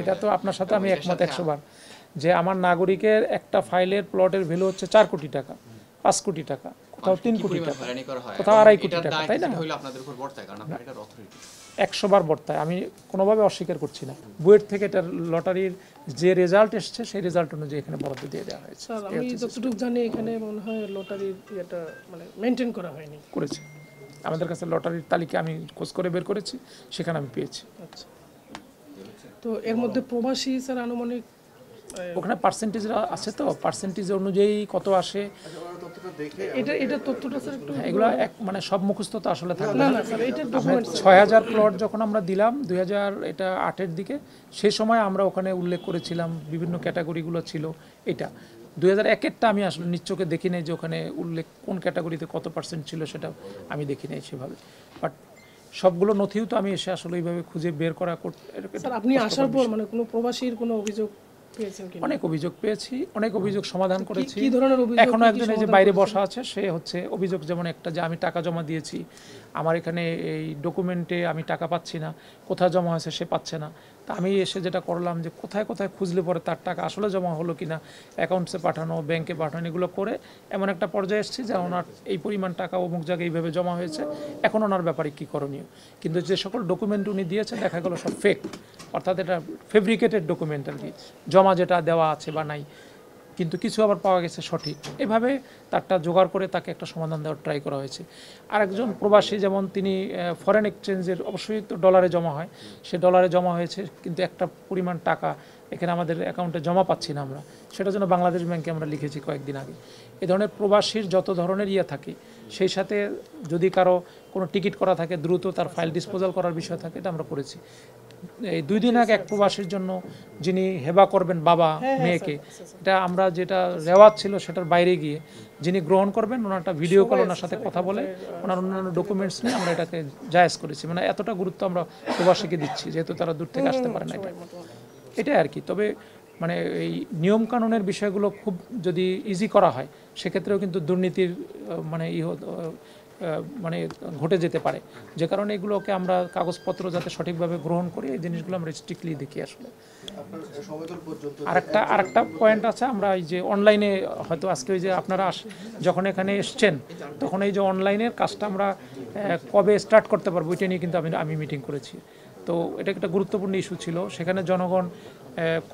এটা তো আপনার সাথে আমি একমত 100 বার যে আমার নাগরিকের একটা ফাইলের প্লটের ভ্যালু হচ্ছে 4 কোটি টাকা, 5 কোটি টাকা, কোথাও 3 কোটি টাকা, কোথাও 2.5 কোটি টাকা, তাই না? 100 বার বর্তায়, আমি কোনোভাবে অস্বীকার করছি না। বুয়েট থেকে এটার লটারির যে রেজাল্ট এসছে সেই রেজাল্ট অনুযায়ী এখানে বরাদ্দ দিয়ে দেওয়া হয়েছে। স্যার আমি যতটুকু জানি এখানে মনে হয় লটারির এটা মানে মেনটেন করা হয়নি। করেছে, আমাদের কাছে লটারির তালিকা আমি খোঁজ করে বের করেছি, সেখানে আমি পেয়েছি। আচ্ছা, তো এর মধ্যে প্রবাসী স্যার আনুমানিক ওখানে পার্সেন্টেজ আছে, তো পার্সেন্টেজ অনুযায়ী কত আসে এটা তথ্যটা স্যার একটু এগুলো মানে সব মুখস্থ তো আসলে থাকে না না। না স্যার এটা ডকুমেন্ট 6000 প্লট যখন আমরা দিলাম 2008-এর দিকে, সেই সময় আমরা ওখানে উল্লেখ করেছিলাম বিভিন্ন ক্যাটাগরিগুলো ছিল। এটা 2001-এরটা আমি আসলে নিশ্চয়কে দেখি নাই যে ওখানে উল্লেখ কোন ক্যাটাগরিতে কত পার্সেন্ট ছিল, সেটা আমি দেখি নাই সেভাবে। বাট সবগুলো নথিও তো আমি এসে আসলে ওইভাবে খুঁজে বের করা স্যার আপনি আসার পর মানে কোনো প্রবাসীর কোনো অভিযোগ পেয়েছেন কি? অনেক অভিযোগ পেয়েছি, অনেক অভিযোগ সমাধান করেছি। কি ধরনের অভিযোগ? এখনো একজন এই যে বাইরে বসা আছে, সে হচ্ছে অভিযোগ যেমন একটা যে আমি টাকা জমা দিয়েছি, আমার এখানে এই ডকুমেন্টে আমি টাকা পাচ্ছি না, কোথায় জমা হয়েছে সে পাচ্ছে না। তা আমি এসে যেটা করলাম যে কোথায় কোথায় খুঁজলে পরে তার টাকা আসলে জমা হলো কিনা, অ্যাকাউন্টসে পাঠানো, ব্যাংকে পাঠানো, এগুলো করে এমন একটা পর্যায়ে এসেছি যে ওনার এই পরিমাণ টাকা অমুক জায়গায় এইভাবে জমা হয়েছে, এখন ওনার ব্যাপারে কী করণীয়। কিন্তু যে সকল ডকুমেন্ট উনি দিয়েছে দেখা গেল সব ফেক, অর্থাৎ এটা ফেব্রিকেটেড ডকুমেন্ট আর কি, জমা যেটা দেওয়া আছে বা নাই, কিন্তু কিছু আবার পাওয়া গেছে সঠিক। এভাবে তারটা জোগাড় করে তাকে একটা সমাধান দেওয়ার ট্রাই করা হয়েছে। আরেকজন প্রবাসী যেমন তিনি ফরেন এক্সচেঞ্জের, অবশ্যই তো ডলারে জমা হয়, সে ডলারে জমা হয়েছে, কিন্তু একটা পরিমাণ টাকা এখানে আমাদের অ্যাকাউন্টে জমা পাচ্ছি না আমরা, সেটার জন্য বাংলাদেশ ব্যাংকে আমরা লিখেছি কয়েকদিন আগে। এ ধরনের প্রবাসীর যত ধরনের থাকে, সেই সাথে যদি কারো কোনো টিকিট করা থাকে দ্রুত তার ফাইল ডিসপোজাল করার বিষয় থাকে, এটা আমরা করেছি। এই 2 দিন আগে এক প্রবাসীর জন্য যিনি হেবা করবেন বাবা মেয়েকে, এটা আমরা যেটা রেওয়াজ ছিল সেটার বাইরে গিয়ে যিনি গ্রহণ করবেন ওনারটা ভিডিও কল, ওনার সাথে কথা বলে ওনার অন্যান্য ডকুমেন্টস নিয়ে আমরা এটাকে জায়েজ করেছি। মানে এতটা গুরুত্ব আমরা প্রবাসীকে দিচ্ছি, যেহেতু তারা দূর থেকে আসতে পারে না, এটাই আর কি। তবে মানে এই নিয়মকানুনের বিষয়গুলো খুব যদি ইজি করা হয়, সেক্ষেত্রেও কিন্তু দুর্নীতির মানে ঘটে যেতে পারে। যে কারণে এগুলোকে আমরা কাগজপত্র যাতে সঠিকভাবে গ্রহণ করি, এই জিনিসগুলো আমরা স্ট্রিক্টলি দেখি আসলে। আরেকটা পয়েন্ট আছে, আমরা এই যে অনলাইনে হয়তো আজকে ওই যে আপনারা যখন এখানে এসছেন তখন এই যে অনলাইনের কাজটা আমরা কবে স্টার্ট করতে পারবো এটা নিয়ে কিন্তু আমি মিটিং করেছি। তো এটা একটা গুরুত্বপূর্ণ ইস্যু ছিল, সেখানে জনগণ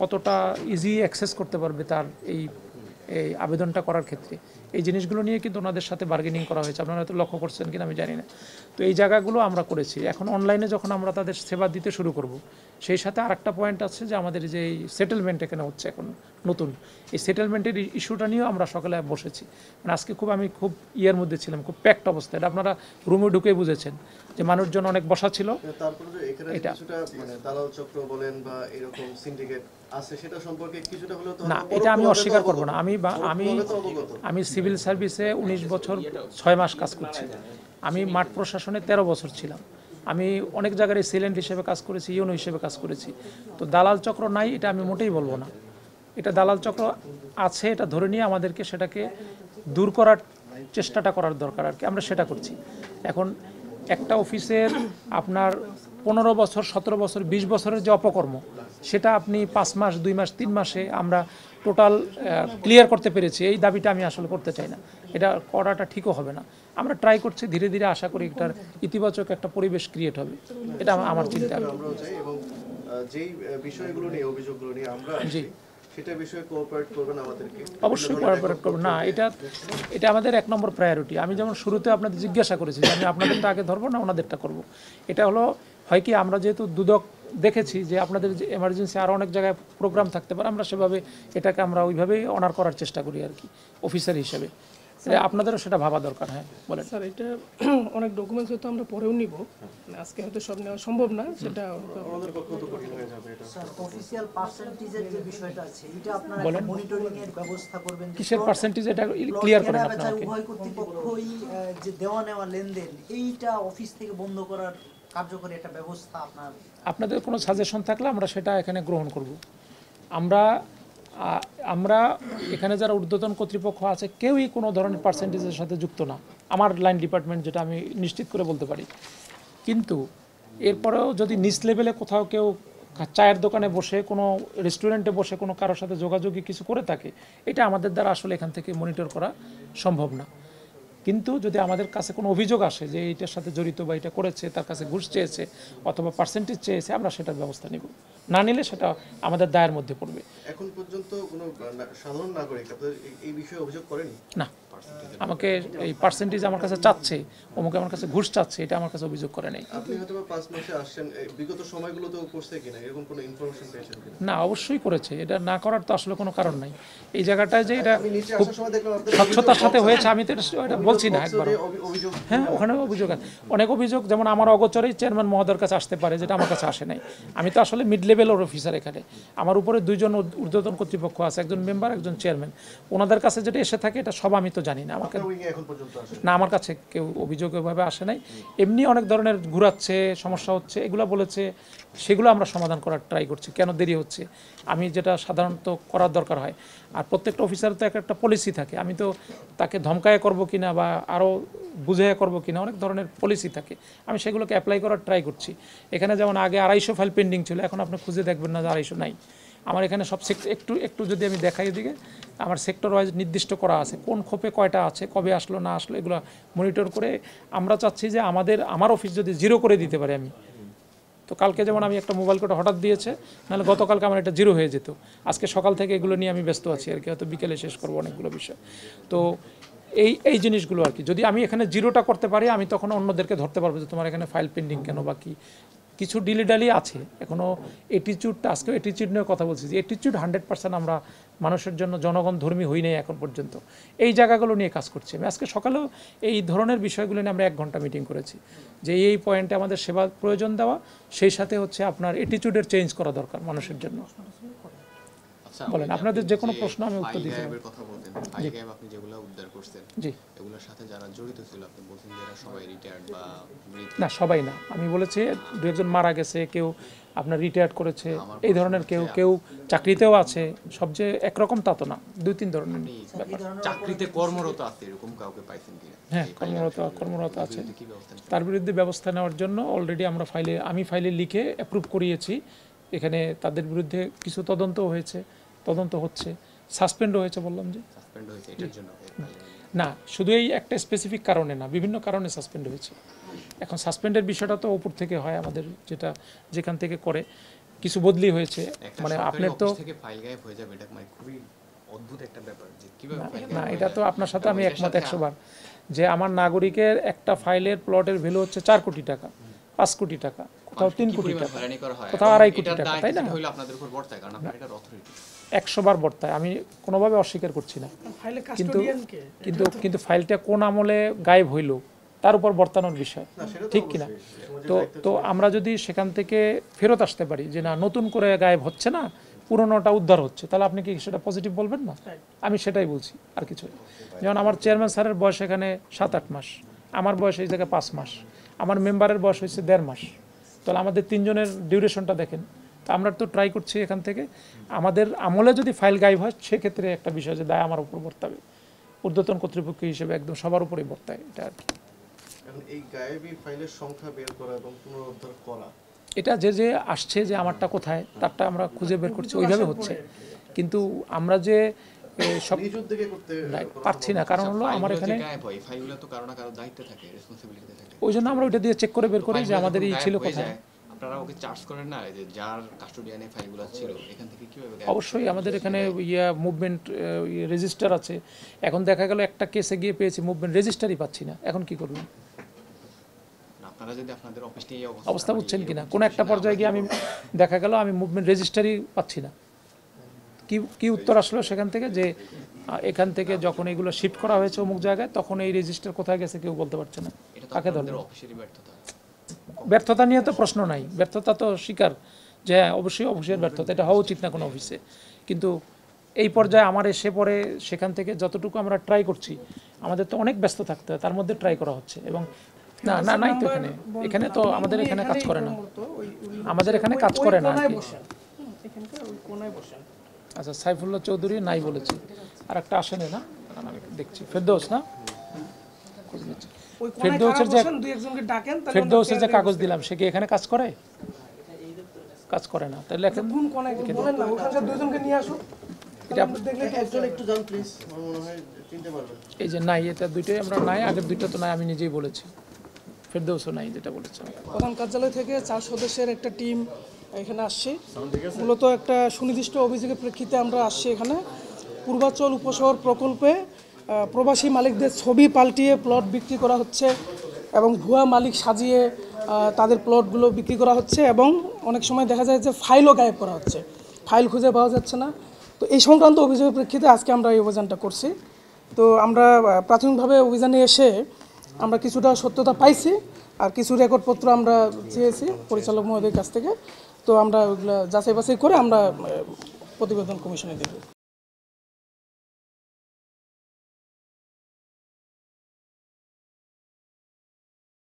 কতটা ইজি অ্যাক্সেস করতে পারবে তার এই আবেদনটা করার ক্ষেত্রে, এই জিনিসগুলো নিয়ে কিন্তু ওনাদের সাথে বার্গেনিং করা হয়েছে। আপনারা হয়তো লক্ষ্য করছেন কিনা আমি জানি না। তো এই জায়গাগুলো আমরা করেছি। এখন অনলাইনে যখন আমরা তাদের সেবা দিতে শুরু করব, সেই সাথে আরেকটা পয়েন্ট আছে যে আমাদের যে এই সেটেলমেন্ট এখানে হচ্ছে এখন নতুন, এই সেটেলমেন্টের ইস্যুটা নিয়েও আমরা সকালে বসেছি। মানে আজকে আমি খুব ইয়ের মধ্যে ছিলাম, খুব প্যাকড অবস্থা। এটা আপনারা রুমে ঢুকে বুঝেছেন যে মানুষজন অনেক বসা ছিল। এটা না, এটা আমি অস্বীকার করব না। আমি সিভিল সার্ভিসে 19 বছর 6 মাস কাজ করছি। আমি মাঠ প্রশাসনে 13 বছর ছিলাম। আমি অনেক জায়গায় সিলেন্ট হিসেবে কাজ করেছি, ইউনো হিসেবে কাজ করেছি। তো দালাল চক্র নাই এটা আমি মোটেই বলবো না। এটা দালাল চক্র আছে, এটা ধরে নিয়ে আমাদেরকে সেটাকে দূর করার চেষ্টাটা করার দরকার আর কি, আমরা সেটা করছি। এখন একটা অফিসের আপনার 15 বছর 17 বছর 20 বছরের যে অপকর্ম, সেটা আপনি 5 মাস 2 মাস 3 মাসে আমরা টোটাল ক্লিয়ার করতে পেরেছি, এই দাবিটা আমি আসলে করতে চাই না। এটা করাটা ঠিকও হবে না। আমরা ট্রাই করছি, ধীরে ধীরে আশা করি এটার ইতিবাচক একটা পরিবেশ ক্রিয়েট হবে, এটা আমার চিন্তা। অবশ্যই কোঅপারেট করবেন। না, এটা আমাদের 1 নম্বর প্রায়োরিটি। আমি যেমন শুরুতে আপনাদের জিজ্ঞাসা করেছি যে আমি আপনাদেরটা আগে ধরবো না ওনাদেরটা করব। এটা হলো হয় কি, আমরা যেহেতু দুদক দেখেছি যে আপনাদের যে এমার্জেন্সি আরও অনেক জায়গায় প্রোগ্রাম থাকতে পারে, আমরা সেভাবে এটাকে আমরা ওইভাবেই অনার করার চেষ্টা করি আর কি অফিসার হিসেবে। আপনাদেরও সেটা ভাবা দরকার। হ্যাঁ বলেন স্যার, এটা অনেক ডকুমেন্টস হয়তো আমরা পরেও নিব, আজকে হয়তো সব নেওয়া সম্ভব না, সেটা আমাদের পক্ষ থেকে কঠিন হয়ে যাবে। এটা স্যার অফিশিয়াল পার্সেন্টেজের যে বিষয়টা আছে, এটা আপনারা মনিটরিং এর ব্যবস্থা করবেন? কিসের পার্সেন্টেজ, এটা ক্লিয়ার করেন আপনারা। উভয় কর্তৃপক্ষই যে দেওয়া নেওয়া লেনদেন, এইটা অফিস থেকে বন্ধ করার কার্যকরী একটা ব্যবস্থা আপনাদের কোনো সাজেশন থাকলে আমরা সেটা এখানে গ্রহণ করব। আমরা এখানে যারা ঊর্ধ্বতন কর্তৃপক্ষ আছে কেউই কোনো ধরনের পার্সেন্টেজের সাথে যুক্ত না, আমার লাইন ডিপার্টমেন্ট, যেটা আমি নিশ্চিত করে বলতে পারি। কিন্তু এরপরেও যদি নিচ লেভেলে কোথাও কেউ চায়ের দোকানে বসে কোনো রেস্টুরেন্টে বসে কোনো কারোর সাথে যোগাযোগী কিছু করে থাকে, এটা আমাদের দ্বারা আসলে এখান থেকে মনিটর করা সম্ভব না। কিন্তু যদি আমাদের কাছে কোনো অভিযোগ আসে যে এইটার সাথে জড়িত বা এটা করেছে, তার কাছে ঘুষ চেয়েছে অথবা পার্সেন্টেজ চেয়েছে, আমরা সেটার ব্যবস্থা নিব। না নিলে সেটা আমাদের দায়ের মধ্যে পড়বে। এখন পর্যন্ত কোনো সাধারণ নাগরিক আপনাদের এই বিষয়ে অভিযোগ করেনি? না, আমাকে এই পার্সেন্টেজ আমার কাছে চাচ্ছে, অমুকে আমার কাছে ঘুষ চাচ্ছে, এটা আমার কাছে অভিযোগ করে নেই। আপনি হয়তো 5 মাসে আসছেন, বিগত সময়গুলোতেও করছে কিনা এরকম কোনো ইনফরমেশন পেয়েছেন কিনা? না, অবশ্যই করেছে। এটা না করার তো আসলে কোনো কারণ নাই। এই জায়গাটায় যে এটা আমি নিচে খুব আসার সময় দেখলাম আপনাদের স্বচ্ছতার সাথে হয়েছে, আমি তো এটা বলছি না একবার। অভিযোগ হ্যাঁ, ওখানে অভিযোগ আছে, অনেক অভিযোগ, যেমন আমার অগোচরেই চেয়ারম্যান মহোদয়ের কাছে আসতে পারে, যেটা আমার কাছে আসে নাই। আমি তো আসলে মিড লেভেলের অফিসার এখানে, আমার উপরে 2 জন ঊর্ধ্বতন কর্তৃপক্ষ আছে, একজন মেম্বার, একজন চেয়ারম্যান। ওনাদের কাছে যেটা এসে থাকে এটা সব আমি তো জানি না। আমাকে এখন পর্যন্ত আসে না, আমার কাছে কেউ অভিযোগ এভাবে আসে নাই। এমনি অনেক ধরনের ঘুরাচ্ছে, সমস্যা হচ্ছে, এগুলো বলেছে, সেগুলো আমরা সমাধান করার ট্রাই করছি। কেন দেরি হচ্ছে, আমি যেটা সাধারণত করার দরকার হয়। আর প্রত্যেকটা অফিসারের তো একটা পলিসি থাকে, আমি তো তাকে ধমকায় করব কিনা বা আরও বুঝে করব কিনা, অনেক ধরনের পলিসি থাকে, আমি সেগুলোকে অ্যাপ্লাই করার ট্রাই করছি। এখানে যেমন আগে 250 ফাইল পেন্ডিং ছিল, এখন আপনি খুঁজে দেখবেন না যে 250 নাই। আমার এখানে সব একটু যদি আমি দেখাই, দিকে আমার সেক্টর ওয়াইজ নির্দিষ্ট করা আছে, কোন খোপে কয়টা আছে, কবে আসলো না আসলো, এগুলো মনিটর করে আমরা চাচ্ছি যে আমার অফিস যদি 0 করে দিতে পারি আমি। তো কালকে যেমন আমি একটা মোবাইল কোড হঠাৎ দিয়েছে, নাহলে গতকালকে আমার এটা 0 হয়ে যেত। আজকে সকাল থেকে এগুলো নিয়ে আমি ব্যস্ত আছি আর কি, হয়তো বিকেলে শেষ করবো অনেকগুলো বিষয়। তো এই জিনিসগুলো আর কি, যদি আমি এখানে 0টা করতে পারি, আমি তখন অন্যদেরকে ধরতে পারবো যে তোমার এখানে ফাইল পেন্ডিং কেন বা কি। কিছু ডিলিডালি আছে এখনও, অ্যাটিচিউডটা, আজকে অ্যাটিচিউড নিয়ে কথা বলছি, যে অ্যাটিচিউড 100% আমরা মানুষের জন্য জনগণ ধর্মী হই নাই এখন পর্যন্ত। এই জায়গাগুলো নিয়ে কাজ করছি আমি। আজকে সকালেও এই ধরনের বিষয়গুলো নিয়ে আমরা 1 ঘন্টা মিটিং করেছি, যে এই পয়েন্টে আমাদের সেবা প্রয়োজন দেওয়া, সেই সাথে হচ্ছে আপনার অ্যাটিচিউডের চেঞ্জ করা দরকার মানুষের জন্য। বলেন, আপনাদের যে কোনো প্রশ্ন আমি উত্তর দিতে পারি। কথা বলতেন, ফাইল গ্যাপ আপনি যেগুলো উদ্ধার করছেন, জি, এগুলোর সাথে যারা জড়িত ছিল আপনি বলছেন যে এরা সবাই রিটায়ার্ড বা মৃত। না, সবাই না, আমি বলেছি 2-1 মারা গেছে, কেউ আপনার রিটায়ার্ড করেছে, এই ধরনের কেউ চাকরিতেও আছে, সব যে একরকম তা তো না, 2-3 ধরনের ব্যাপার। চাকরিতে কর্মরত আছে এরকম কাউকে পাইছেন কিনা? হ্যাঁ, কর্মরত আছে, কি ব্যবস্থা নিচ্ছেন? তার বিরুদ্ধে ব্যবস্থা নেওয়ার জন্য অলরেডি আমি ফাইলে লিখে অ্যাপ্রুভ করিয়েছি। এখানে তাদের বিরুদ্ধে কিছু তদন্ত হচ্ছে, সাসপেন্ডও হয়েছে, বললাম যে সাসপেন্ড হয়েছে এটার জন্য? না, শুধু এই একটা স্পেসিফিক কারণে না, বিভিন্ন কারণে সাসপেন্ড হয়েছে। এখন সাসপেন্ডের বিষয়টা তো উপর থেকে হয়, আমাদের যেখান থেকে করে কিছু বদলি হয়েছে, মানে আপনার তো থেকে ফাইল গায়েব হয়ে যাবে, এটা মানে খুবই অদ্ভুত একটা ব্যাপার যে কিভাবে ফাইল না, এটা তো আপনার সাথে আমি একমত 100 বার, যে আমার নাগরিকের একটা ফাইলের প্লটের ভ্যালু হচ্ছে 4 কোটি টাকা, 5 কোটি টাকা, কোথাও 3 কোটি টাকা, হয়রানি করা হয়, কোথাও 2.5 কোটি টাকা, তাই না? হইলো আপনাদের উপর বর্তায়, কারণ আপনারা এটার অথরিটি। 100 বার বর্তায়, আমি কোনোভাবে অস্বীকার করছি না, ফাইলে কিন্তু কাস্টোডিয়ান কে? কিন্তু ফাইলটা কোন আমলে গায়েব হইল তার উপর বর্তানোর বিষয়, ঠিক কিনা? তো আমরা যদি সেখান থেকে ফেরত আসতে পারি যে না, নতুন করে গায়েব হচ্ছে না, পুরনোটা উদ্ধার হচ্ছে, তাহলে আপনি কি সেটা পজিটিভ বলবেন না? আমি সেটাই বলছি, আর কিছু না। যেমন আমার চেয়ারম্যান স্যারের বয়স এখানে 7-8 মাস, আমার বয়স এই জায়গায় 5 মাস, আমার মেম্বারের বয়স হয়েছে 1.5 মাস, তাহলে আমাদের 3 জনের ডিউরেশনটা দেখেন। তো আমরা তো ট্রাই করছি এখান থেকে, আমাদের আমলে যদি ফাইল গায়েব হয় সেক্ষেত্রে একটা বিষয় যে দায় আমার উপর বর্তাবে, ঊর্ধ্বতন কর্তৃপক্ষ হিসেবে একদম সবার উপরেই বর্তায় এটা আর কি। এখন এই গায়েবী ফাইলের সংখ্যা বের করা এবং পুনরুদ্ধার করা, এটা যে আসছে যে আমারটা কোথায় তারটা আমরা খুঁজে বের করছি, ওইভাবে হচ্ছে। কিন্তু আমরা যে সব নিজ উদ্যোগে করতে পারছি না, কারণ হলো আমার এখানে গায়েব হয় ফাইলগুলো তো কারো না কারো দায়িত্বে থাকে, রেসপন্সিবিলিটিতে থাকে, ওই জন্য আমরা ওইটা দিয়ে চেক করে বের করি যে আমাদের এই ছিল কোথায়। আপনারা ওকে চার্জ করেন না যে যার কাস্টোডিয়ানে ফাইলগুলো ছিল এখান থেকে কিভাবে গায়েব? অবশ্যই আমাদের এখানে মুভমেন্ট রেজিস্টার আছে। এখন দেখা গেল একটা কেসে গিয়ে পেয়েছি মুভমেন্ট রেজিস্টারই পাচ্ছি না, এখন কি করবেন? আপনারা যদি আপনাদের অফিস নিয়ে অবস্থা বুঝছেন কিনা, কোনো একটা পর্যায়ে গিয়ে আমি দেখা গেল আমি মুভমেন্ট রেজিস্টারই পাচ্ছি না। কি উত্তর আসলো সেখান থেকে যে এখান থেকে যখন এগুলো শিফট করা হয়েছে অমুক জায়গায়, তখন এই রেজিস্টার কোথায় গেছে কেউ বলতে পারছে না, কাকে ধরবে? অফিসেরই ব্যর্থতা। ব্যর্থতা নিয়ে তো প্রশ্ন নাই, ব্যর্থতা তো স্বীকার যে হ্যাঁ, অবশ্যই অফিসের ব্যর্থতা, এটা হওয়া উচিত না কোনো অফিসে। কিন্তু এই পর্যায়ে আমার এসে পরে সেখান থেকে যতটুকু আমরা ট্রাই করছি, আমাদের তো অনেক ব্যস্ত থাকতে হয়, তার মধ্যে ট্রাই করা হচ্ছে। এবং নাই তো এখানে তো আমাদের এখানে কাজ করে না, আমাদের এখানে কাজ করে না। আচ্ছা, সাইফুল্লাহ চৌধুরী নাই বলেছি, আর একটা আসেনি না, আমি দেখছি ফেরদৌস না, ফেরদৌসের যে কাগজ দিলাম সে কি এখানে কাজ করে? কাজ করে না। তাই লেখেন কোন কোন একজন বলেন না, ওখানকার দুইজনকে নিয়ে আসুন। এটা দেখলে একজন একটু যান প্লিজ, আমার মনে হয় চিনতে পারবেন। এই যে নাই, এটা দুইটাই আমরা নাই, আগের দুইটা তো নাই, আমি নিজেই বলেছি। ফেরদৌসও নাই, যেটা বলেছি। প্রধান কার্যালয় থেকে 4 সদস্যের একটা টিম এখানে আসছে। মূলত একটা সুনির্দিষ্ট অভিযোগের প্রেক্ষিতে আমরা আসছি এখানে। পূর্বাচল উপশহর প্রকল্পে প্রবাসী মালিকদের ছবি পাল্টিয়ে প্লট বিক্রি করা হচ্ছে এবং ভুয়া মালিক সাজিয়ে তাদের প্লটগুলো বিক্রি করা হচ্ছে এবং অনেক সময় দেখা যায় যে ফাইলও গায়েব করা হচ্ছে, ফাইল খুঁজে পাওয়া যাচ্ছে না। তো এই সংক্রান্ত অভিযোগের প্রেক্ষিতে আজকে আমরা এই অভিযানটা করছি। তো আমরা প্রাথমিকভাবে অভিযানে এসে আমরা কিছুটা সত্যতা পাইছি, আর কিছু রেকর্ডপত্র আমরা চেয়েছি পরিচালক মহোদয়ের কাছ থেকে। তো আমরা ওইগুলো যাচাই বাছাই করে আমরা প্রতিবেদন কমিশনে দেব।